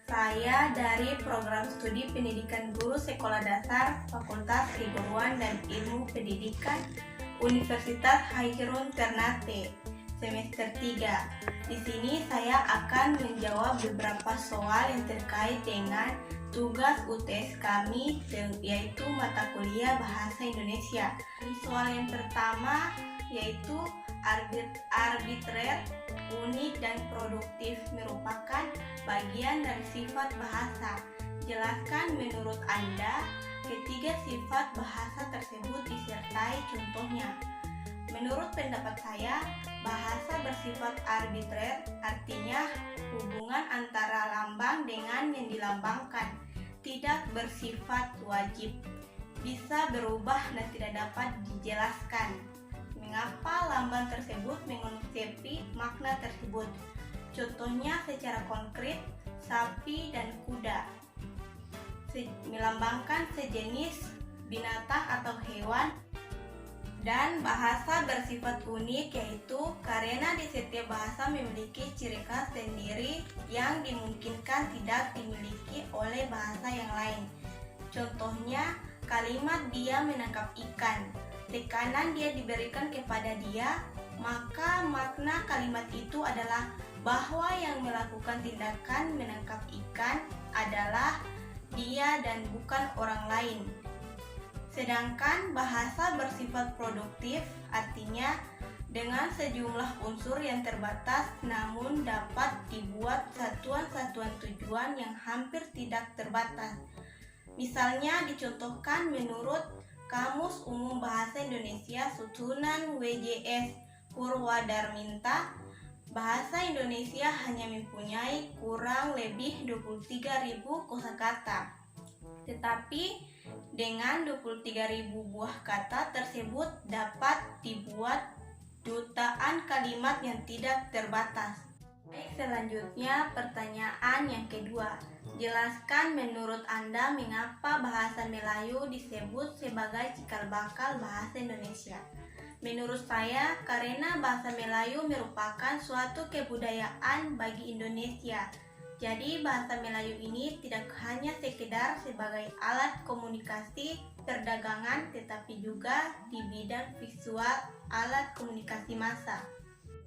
Saya dari Program Studi Pendidikan Guru Sekolah Dasar Fakultas Keguruan dan Ilmu Pendidikan Universitas Hairun Ternate, semester 3. Di sini saya akan menjawab beberapa soal yang terkait dengan tugas UTS kami, yaitu mata kuliah Bahasa Indonesia. Soal yang pertama yaitu arbitrer, unik dan produktif merupakan bagian dari sifat bahasa. Jelaskan menurut Anda ketiga sifat bahasa tersebut disertai contohnya. Menurut pendapat saya, bahasa bersifat arbitrer artinya hubungan antara lambang dengan yang dilambangkan, tidak bersifat wajib, bisa berubah dan tidak dapat dijelaskan. Mengapa lambang tersebut mengonsepsi makna tersebut? Contohnya secara konkret, sapi dan kuda melambangkan sejenis binatang atau hewan. Dan bahasa bersifat unik yaitu karena di setiap bahasa memiliki ciri khas sendiri yang dimungkinkan tidak dimiliki oleh bahasa yang lain. Contohnya, kalimat dia menangkap ikan. Tekanan dia diberikan kepada dia, maka makna kalimat itu adalah bahwa yang melakukan tindakan menangkap ikan adalah dia dan bukan orang lain. Sedangkan bahasa bersifat produktif artinya dengan sejumlah unsur yang terbatas namun dapat dibuat satuan-satuan tujuan yang hampir tidak terbatas. Misalnya dicontohkan menurut Kamus Umum Bahasa Indonesia Susunan WJS Purwadarminta, bahasa Indonesia hanya mempunyai kurang lebih 23.000 kosakata. Tetapi dengan 23.000 buah kata tersebut dapat dibuat jutaan kalimat yang tidak terbatas. Baik, selanjutnya pertanyaan yang kedua. Jelaskan menurut Anda mengapa bahasa Melayu disebut sebagai cikal bakal bahasa Indonesia. Menurut saya, karena bahasa Melayu merupakan suatu kebudayaan bagi Indonesia. Jadi bahasa Melayu ini tidak hanya sekedar sebagai alat komunikasi perdagangan, tetapi juga di bidang visual alat komunikasi massa.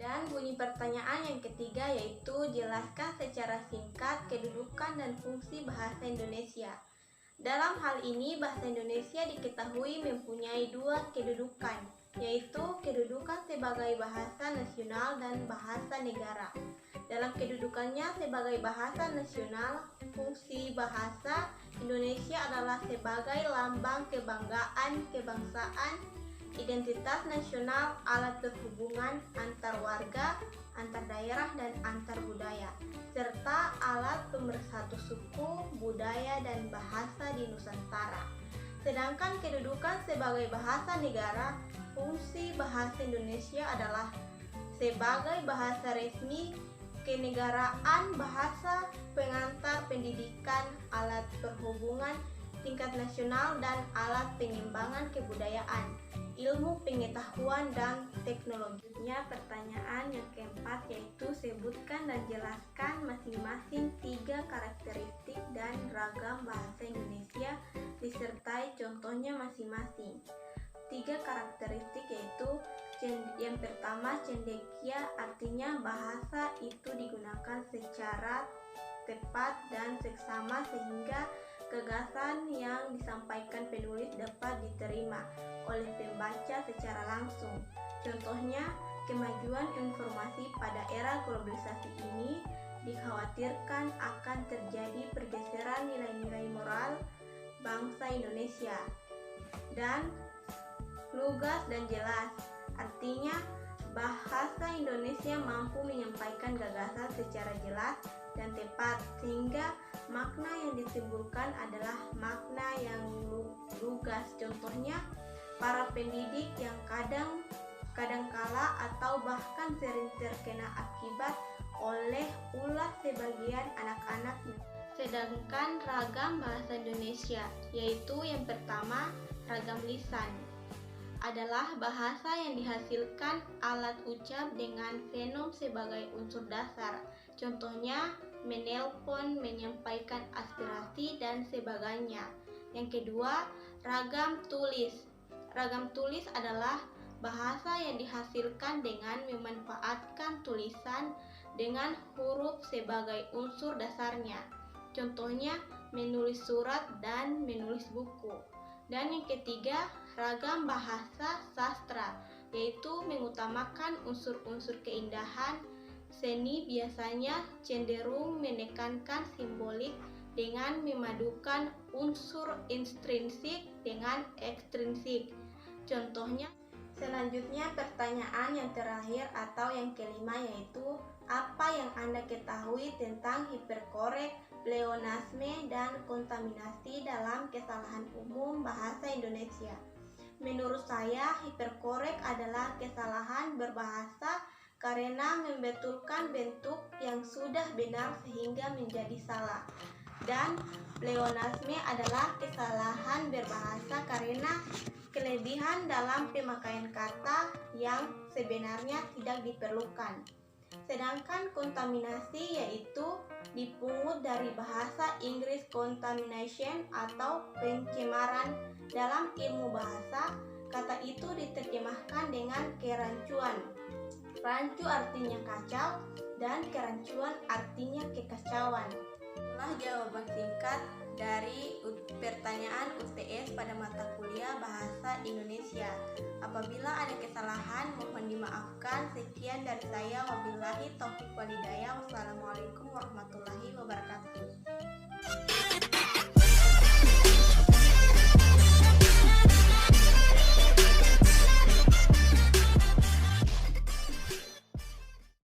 Dan bunyi pertanyaan yang ketiga yaitu jelaskan secara singkat kedudukan dan fungsi bahasa Indonesia. Dalam hal ini bahasa Indonesia diketahui mempunyai dua kedudukan, yaitu kedudukan sebagai bahasa nasional dan bahasa negara. Dalam kedudukannya sebagai bahasa nasional, fungsi bahasa Indonesia adalah sebagai lambang kebanggaan kebangsaan, identitas nasional, alat berhubungan antar warga, antar daerah dan antar budaya, serta alat pemersatu suku, budaya dan bahasa di Nusantara. Sedangkan kedudukan sebagai bahasa negara, fungsi bahasa Indonesia adalah sebagai bahasa resmi kenegaraan, bahasa pengantar pendidikan, alat perhubungan tingkat nasional dan alat pengembangan kebudayaan, ilmu pengetahuan dan teknologinya. Pertanyaan yang keempat yaitu sebutkan dan jelaskan masing-masing tiga karakteristik dan ragam bahasa Indonesia disertai contohnya masing-masing. Tiga karakteristik yaitu yang pertama cendekia, artinya bahasa itu digunakan secara tepat dan seksama sehingga gagasan yang disampaikan penulis dapat diterima oleh pembaca secara langsung. Contohnya, kemajuan informasi pada era globalisasi ini dikhawatirkan akan terjadi pergeseran nilai-nilai moral bangsa Indonesia. Dan lugas dan jelas, artinya bahasa Indonesia mampu menyampaikan gagasan secara jelas dan tepat sehingga makna yang ditimbulkan adalah makna yang lugas. Contohnya, para pendidik yang kadangkala atau bahkan sering terkena akibat oleh ulah sebagian anak-anak. Sedangkan ragam bahasa Indonesia yaitu yang pertama ragam lisan adalah bahasa yang dihasilkan alat ucap dengan fenom sebagai unsur dasar. Contohnya menelpon, menyampaikan aspirasi, dan sebagainya. Yang kedua, ragam tulis. Ragam tulis adalah bahasa yang dihasilkan dengan memanfaatkan tulisan dengan huruf sebagai unsur dasarnya. Contohnya, menulis surat dan menulis buku. Dan yang ketiga, ragam bahasa sastra, yaitu mengutamakan unsur-unsur keindahan. Seni biasanya cenderung menekankan simbolik dengan memadukan unsur intrinsik dengan ekstrinsik. Contohnya, selanjutnya pertanyaan yang terakhir atau yang kelima, yaitu apa yang Anda ketahui tentang hiperkorek, pleonasme, dan kontaminasi dalam kesalahan umum bahasa Indonesia? Menurut saya, hiperkorek adalah kesalahan berbahasa karena membetulkan bentuk yang sudah benar sehingga menjadi salah. Dan pleonasme adalah kesalahan berbahasa karena kelebihan dalam pemakaian kata yang sebenarnya tidak diperlukan. Sedangkan kontaminasi yaitu dipungut dari bahasa Inggris contamination atau pencemaran. Dalam ilmu bahasa, kata itu diterjemahkan dengan kerancuan. Rancu artinya kacau dan kerancuan artinya kekacauan. Itulah jawaban singkat dari pertanyaan UTS pada mata kuliah Bahasa Indonesia. Apabila ada kesalahan, mohon dimaafkan. Sekian dari saya. Wabillahi taufiq walhidayah. Wassalamualaikum warahmatullahi wabarakatuh.